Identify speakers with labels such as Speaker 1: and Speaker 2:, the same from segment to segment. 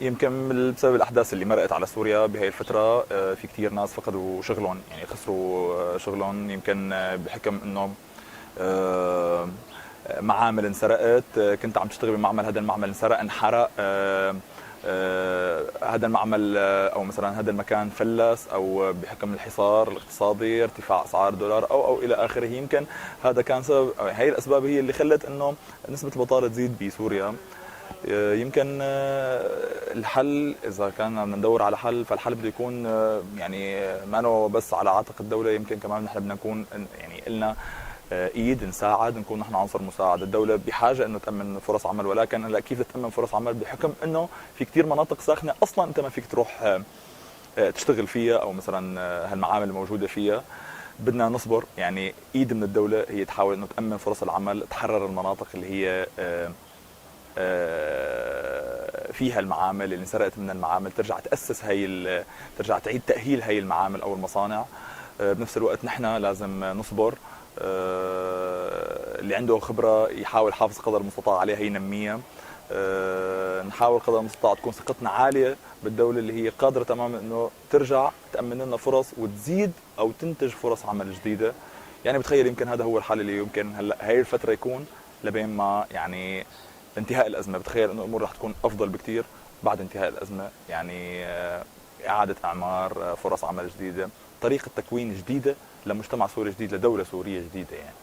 Speaker 1: يمكن بسبب الاحداث اللي مرقت على سوريا بهي الفتره، في كثير ناس فقدوا شغلهم، يعني خسروا شغلهم، يمكن بحكم انه معامل انسرقت. كنت عم تشتغل بمعمل، هذا المعمل انسرق، انحرق، هذا المعمل او مثلا هذا المكان فلس، او بحكم الحصار الاقتصادي، ارتفاع اسعار الدولار او الى اخره. يمكن هذا كان سبب، هي الاسباب هي اللي خلت انه نسبه البطاله تزيد بسوريا. يمكن الحل اذا كان بدنا ندور على حل، فالحل بده يكون يعني ما انه بس على عاتق الدوله، يمكن كمان نحن بدنا نكون يعني لنا ايد نساعد، نكون نحن عنصر مساعد. الدوله بحاجه انه تامن فرص عمل، ولكن هلا كيف تامن فرص عمل بحكم انه في كثير مناطق ساخنه اصلا انت ما فيك تروح تشتغل فيها، او مثلا هالمعامل الموجوده فيها. بدنا نصبر، يعني ايد من الدوله هي تحاول انه تامن فرص العمل، تحرر المناطق اللي هي فيها المعامل اللي انسرقت من المعامل، ترجع تاسس ترجع تعيد تاهيل هي المعامل او المصانع. بنفس الوقت نحن لازم نصبر، اللي عنده خبره يحاول يحافظ قدر المستطاع عليها ينميها. نحاول قدر المستطاع تكون ثقتنا عاليه بالدوله اللي هي قادره تماما انه ترجع تامن لنا فرص وتزيد او تنتج فرص عمل جديده. يعني بتخيل يمكن هذا هو الحل اللي يمكن هلا هي الفتره يكون لبين ما يعني انتهاء الازمه. بتخيل انه الامور رح تكون افضل بكثير بعد انتهاء الازمه، يعني اعاده اعمار، فرص عمل جديده، طريقه تكوين جديده لمجتمع سوري جديد، لدوله سوريه جديده يعني.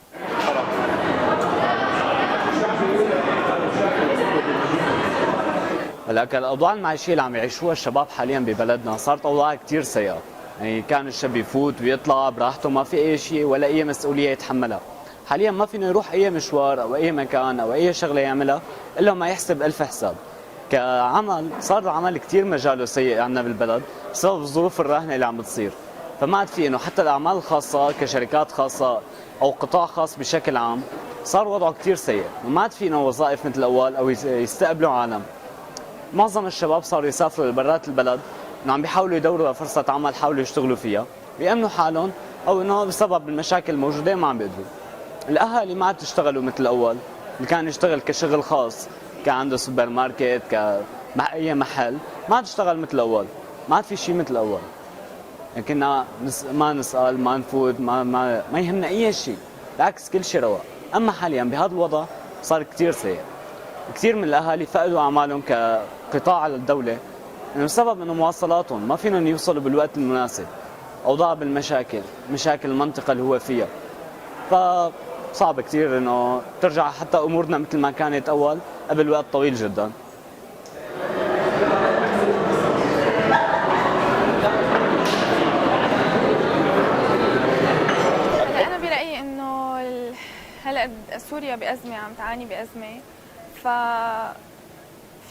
Speaker 2: هلا الاوضاع المعيشيه اللي عم يعيشوها الشباب حاليا ببلدنا صارت اوضاع كثير سيئه، يعني كان الشاب يفوت ويطلع براحته، ما في اي شيء ولا اي مسؤوليه يتحملها. حاليا ما فينا يروح اي مشوار او اي مكان او اي شغله يعملها الا ما يحسب الف حساب. كعمل صار العمل كثير مجاله سيء عندنا بالبلد بسبب الظروف الراهنه اللي عم بتصير، فما عاد في انه حتى الاعمال الخاصه كشركات خاصه او قطاع خاص بشكل عام صار وضعه كثير سيء، وما عاد في انه وظائف مثل الاول او يستقبلوا عالم. معظم الشباب صاروا يسافروا لبرات البلد، انه عم بيحاولوا يدوروا فرصه عمل حاولوا يشتغلوا فيها بيأمنوا حالهم، او انه بسبب المشاكل الموجوده ما عم بيقدروا. الاهالي ما عاد تشتغلوا مثل الاول، اللي كان يشتغل كشغل خاص، كان عنده سوبر ماركت اي محل، ما عاد تشتغل مثل الاول، ما عاد في شيء مثل الاول. يعني كنا ما نسال، ما نفوت، ما يهمنا اي شيء، بالعكس كل شيء رواق. اما حاليا بهذا الوضع صار كثير سيء. كثير من الاهالي فقدوا اعمالهم كقطاع على الدوله، انه بسبب انه مواصلاتهم ما فيهم يوصلوا بالوقت المناسب، اوضاع بالمشاكل، مشاكل المنطقه اللي هو فيها. فصعب كثير انه ترجع حتى امورنا مثل ما كانت اول قبل وقت طويل جدا.
Speaker 3: انا برايي انه هلا سوريا بازمه، عم تعاني بازمه، ف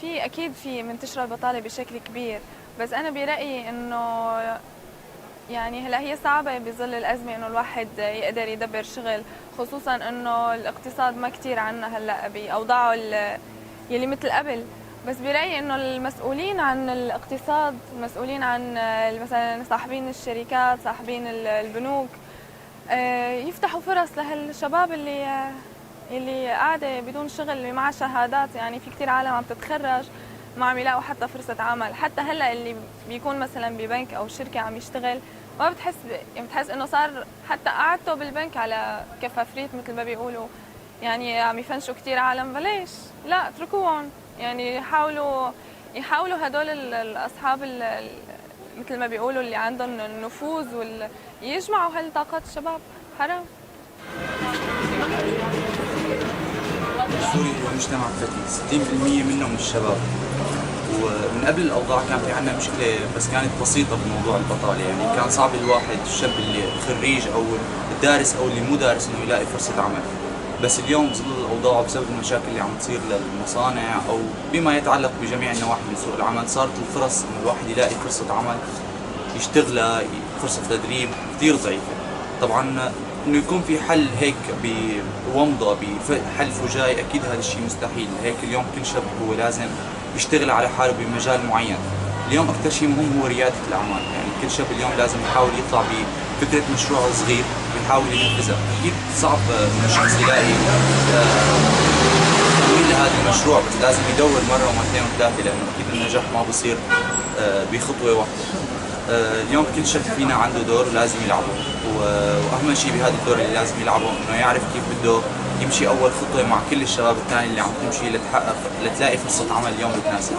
Speaker 3: في اكيد في منتشره البطاله بشكل كبير. بس انا برايي انه يعني هلا هي صعبه بظل الازمه انه الواحد يقدر يدبر شغل، خصوصا انه الاقتصاد ما كثير عنا هلا باوضاعه يلي مثل قبل. بس برايي انه المسؤولين عن الاقتصاد، المسؤولين عن مثلا صاحبين الشركات، صاحبين البنوك، يفتحوا فرص لهالشباب اللي قاعده بدون شغل، اللي معها شهادات. يعني في كثير عالم عم تتخرج ما عم يلاقوا حتى فرصه عمل. حتى هلا اللي بيكون مثلا ببنك او شركه عم يشتغل ما بتحس انه صار حتى قعدته بالبنك على كفافريت مثل ما بيقولوا، يعني عم يفنشوا كثير عالم. بليش؟ لا، اتركوهم، يعني يحاولوا هدول الاصحاب مثل ما بيقولوا اللي عندهم النفوذ يجمعوا هالطاقات الشباب. حرام.
Speaker 4: سوريا هو مجتمع فتي، 60% منه من الشباب. ومن قبل الاوضاع كان في عندنا مشكله بس كانت بسيطه بموضوع البطاله، يعني كان صعب الواحد الشاب اللي خريج او الدارس او اللي مو دارس انه يلاقي فرصه عمل. بس اليوم بظل الاوضاع وبسبب المشاكل اللي عم تصير للمصانع او بما يتعلق بجميع النواحي من سوق العمل، صارت الفرص انه الواحد يلاقي فرصه عمل يشتغلها، فرصه تدريب كثير ضعيفه. طبعا انه يكون في حل هيك بومضه بحل فجائي، اكيد هذا الشيء مستحيل. هيك اليوم كل شاب هو لازم يشتغل على حاله بمجال معين. اليوم اكثر شيء مهم هو رياده الاعمال، يعني كل شاب اليوم لازم يحاول يطلع بفكره مشروع صغير يحاول ينفذها. اكيد صعب من الشخص يلاقي تمويل لهذا المشروع، بس لازم يدور مره ومرتين وثلاثه، لانه اكيد النجاح ما بصير بخطوه واحده. اليوم كل شاب فينا عنده دور ولازم يلعبه، واهم شيء بهذا الدور اللي لازم يلعبه انه يعرف كيف بده يمشي اول خطوه مع كل الشباب الثاني اللي عم تمشي لتلاقي فرصه عمل اليوم بتناسبك.